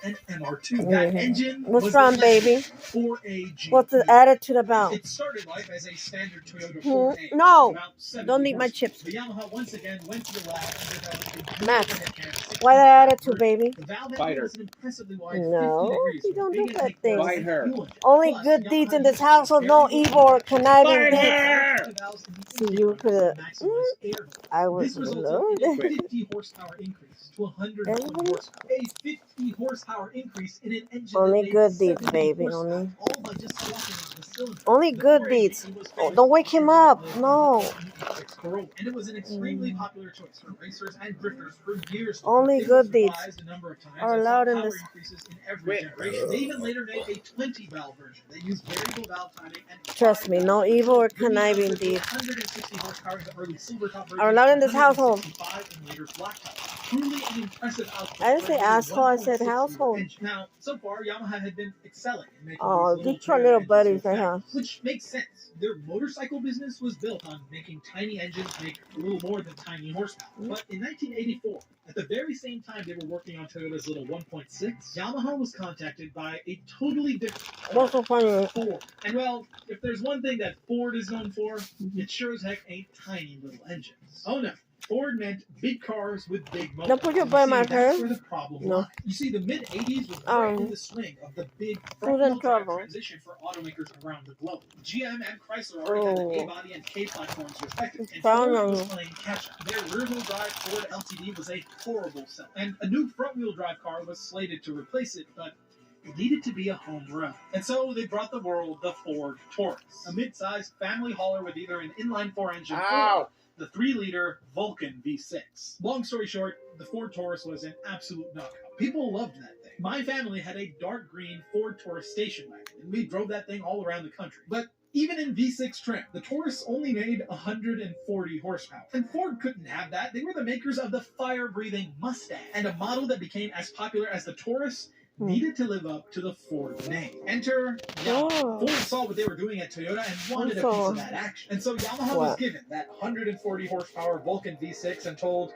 and MR2. That engine What's wrong, baby? 4AG. What's the attitude about? It started life as a standard Toyota 4A. No, don't eat my chips. The Yamaha once again went to the lab and developed a Max, why that attitude, baby? The valve Fight her. was an impressively wide No, 50 degrees you don't do big bad intake things. Fight her. Only good deeds in this household, no evil or conniving deeds. See, you could have. I was loaded. 50 horsepower increase to 120 horsepower. A 50 horsepower increase in an engine. Only good deeds, baby. Only good deeds. Oh, don't wake him up. No. And it was an extremely popular choice for racers and drifters for years. Only good deeds are allowed in this. They even later made a 20 valve version that used variable valve timing and Trust me, no evil or conniving deeds 160 horsepower in the early silver top version, are allowed in this household. and later black top. Truly an impressive output. I didn't say asshole, I said household. Now, so far, Yamaha had been excelling in making Oh, these these are little buddies engines right here. which makes sense. Their motorcycle business was built on making tiny engines make a little more than tiny horsepower. But in 1984, at the very same time they were working on Toyota's little 1.6, Yamaha was contacted by a totally different What's so funny? Ford. And well, if there's one thing that Ford is known for, it sure as heck ain't tiny little engines. Oh no. Ford meant big cars with big motors. Don't put your butt in my hair. That's where the problem lies. You see, the mid-'80s was right in the swing of the big front-wheel drive transition for automakers around the globe. GM and Chrysler already had the A-body and K platforms respectively, and Ford was playing catch-up. Their rear-wheel drive Ford LTD was a horrible sell, and a new front-wheel drive car was slated to replace it, but it needed to be a home run. And so they brought the world the Ford Taurus, a mid-sized family hauler with either an inline-4 engine or the 3-liter Vulcan V6. Long story short, the Ford Taurus was an absolute knockout. People loved that thing. My family had a dark green Ford Taurus station wagon, and we drove that thing all around the country. But even in V6 trim, the Taurus only made 140 horsepower. And Ford couldn't have that. They were the makers of the fire-breathing Mustang, and a model that became as popular as the Taurus needed to live up to the Ford name. Enter Yamaha. Ford saw what they were doing at Toyota and wanted a piece of that action. And so Yamaha was given that 140 horsepower Vulcan V6 and told,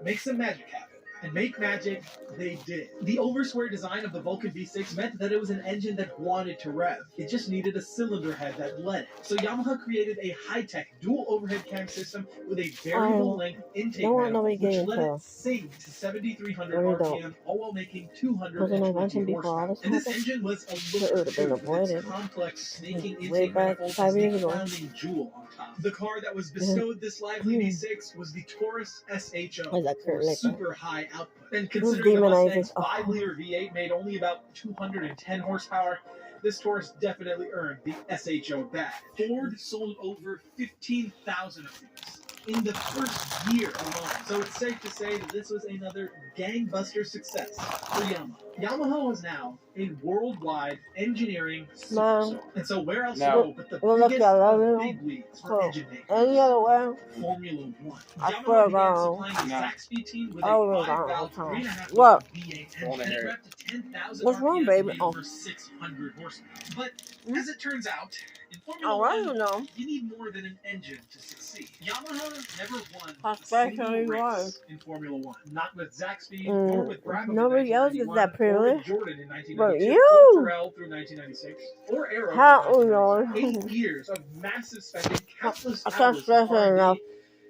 make some magic happen. And make magic, they did. The over-square design of the Vulcan V6 meant that it was an engine that wanted to rev. It just needed a cylinder head that let it. So Yamaha created a high-tech dual overhead cam system with a variable length intake manifold, which let it sing to 7,300 RPM, all while making 220 horsepower. And this engine was a look with its complex snaking intake manifold and a crowning jewel on top. The car that was bestowed this lively V6 was the Taurus SHO, or super high output. And considering the Mustang's 5-liter V8 made only about 210 horsepower, this Taurus definitely earned the SHO badge. Ford sold over 15,000 of these in the first year alone. So it's safe to say that this was another gangbuster success for Yamaha. Yamaha was now a worldwide engineering superstar. And so where else to go but the biggest of big leagues for engine makers? Any other way? Formula One. I Yamaha began supplying the Zaxby team with a 5-valve, 3.5 what? V8 engine. And it got to 10,000 What's wrong, RPM baby? and over 600 horsepower. But as it turns out, in Formula One, you need more than an engine to succeed. Yamaha never won a single race in Formula One. Not with Zaxby, nor with Brabham. Nobody else gets that privilege. Jordan in But 1992, you! or Terrell through 1996, or Arrow in 8 years of massive spending, countless hours of R&D,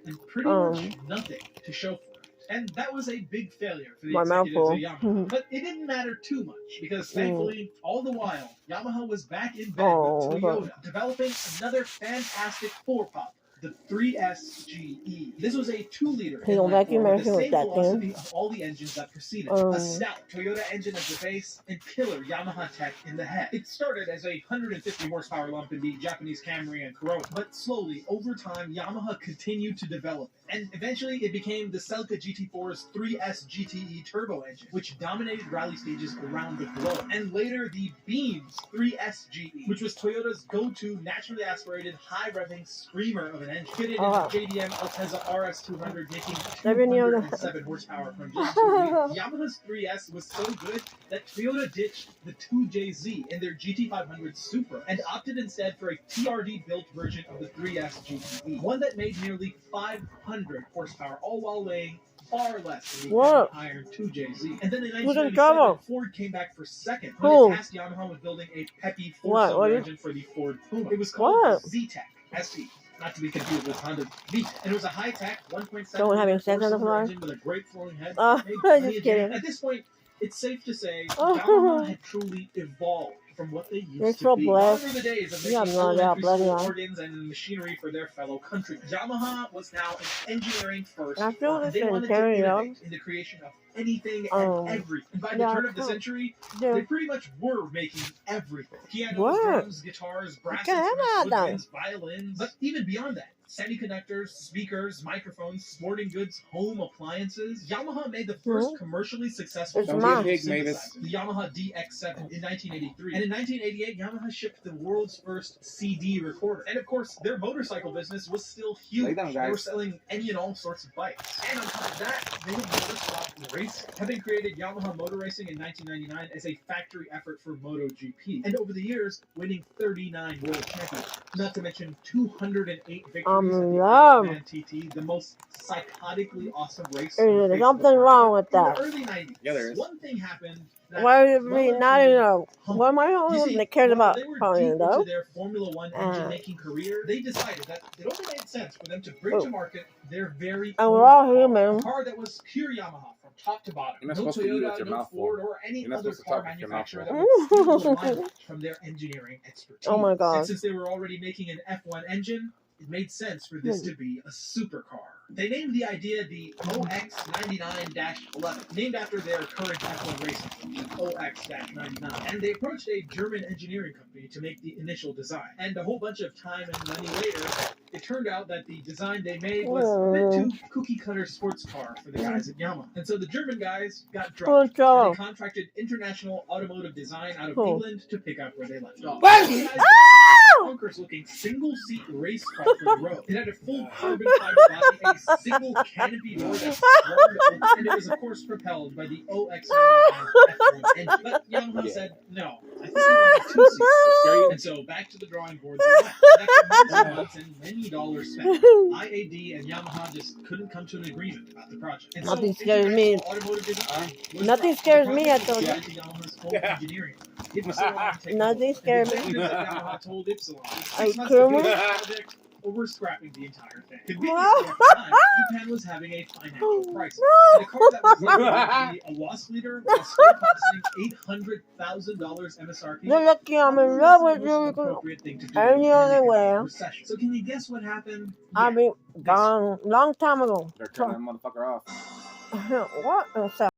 and pretty much nothing to show for it. And that was a big failure for the executives at Yamaha. But it didn't matter too much, because thankfully, all the while, Yamaha was back in bed with Toyota, developing another fantastic four-pop, the 3SGE. This was a 2-liter with the same philosophy of all the engines that preceded. A stout Toyota engine as the base and killer Yamaha tech in the head. It started as a 150 horsepower lump in the Japanese Camry and Corolla, but slowly, over time, Yamaha continued to develop it. And eventually it became the Celica GT4's 3S GTE turbo engine, which dominated rally stages around the globe. And later the Beams 3S GE, which was Toyota's go-to naturally aspirated high-revving screamer of an engine. Fitted into JDM Altezza RS200, making 207 horsepower from GT. Yamaha's 3S was so good that Toyota ditched the 2JZ in their GT500 Supra and opted instead for a TRD-built version of the 3S GTE, one that made nearly 500 horsepower, all while weighing far less than the What? Iron 2JZ. And then in Who's in 1997, trouble? Ford came back for second when Who? it tasked Yamaha with building a peppy What? four-cylinder engine for the Ford Puma. It was called What? the Z-Tech ST. Not to be confused with Honda Beat. And it was a high-tech 1.7 Someone having sex on the floor? engine with a great flowing head. Oh, just kidding. At this point, it's safe to say Oh. Yamaha had truly evolved from what they used You're to so be. blessed. Gone were the days of You have making no doubt, elementary bloody school hell. organs and machinery for their fellow countrymen. Yamaha was now an engineering first. I feel this They in wanted to Terry, innovate in the creation of anything and everything. And by the turn of the century, they pretty much were making everything. Pianos, drums, guitars, brass instruments, woodwinds, violins, but even beyond that, semiconductors, speakers, microphones, sporting goods, home appliances. Yamaha made the first commercially successful Mavis. the Yamaha DX7 in 1983. And in 1988, Yamaha shipped the world's first CD recorder. And of course, their motorcycle business was still huge. They were selling any and all sorts of bikes. And on top of that, they had never stopped racing. Having created Yamaha Motor Racing in 1999 as a factory effort for MotoGP. And over the years, winning 39 world championships. Not to mention 208 victories. TT, the most psychotically awesome race. There's something wrong with that. In the early 90s, Yeah, there is. one thing happened. Why is it not enough? What am I the only one that cares about Pony, though? Into their Formula One engine-making career, they decided that it only made sense for them to bring to market their very and we're all human. a car that was pure Yamaha from top to bottom. You're not No supposed to eat with Toyota, your no mouth Ford, full. or any You're not other supposed to car talk with your mouth manufacturer full. that would steal the limelight from their engineering expertise. Oh my God. And since they were already making an F1 engine, it made sense for this to be a supercar. They named the idea the OX99-11, named after their current F1 racing, OX-99. And they approached a German engineering company to make the initial design. And a whole bunch of time and money later, it turned out that the design they made was a bit too cookie-cutter sports car for the guys at Yamaha. And so the German guys got dropped. And they contracted International Automotive Design out of England to pick up where they left off. Looking single-seat race car for the road. It had a full carbon fiber body, a single canopy door that swung open, and it was of course propelled by the OX99 F1 engine. But Yamaha said, no, I think we want a two-seater. And so back to the drawing board they went. After months and many dollars spent, IAD and Yamaha just couldn't come to an agreement about the project. And Nothing so, scares me. Nothing scares me, I told you. Engineering. Nothing scares me. Yamaha told Ypsilon. Are you kidding me? Or we're scrapping the entire thing. Conveniently at the time, Japan was having a financial crisis. And a car that was likely to be a loss leader was still costing $800,000 MSRP. You're lucky I'm in love with you. Appropriate thing to do Any other way. So can you guess what happened? I'll be gone long time ago. They're turning that motherfucker off. What?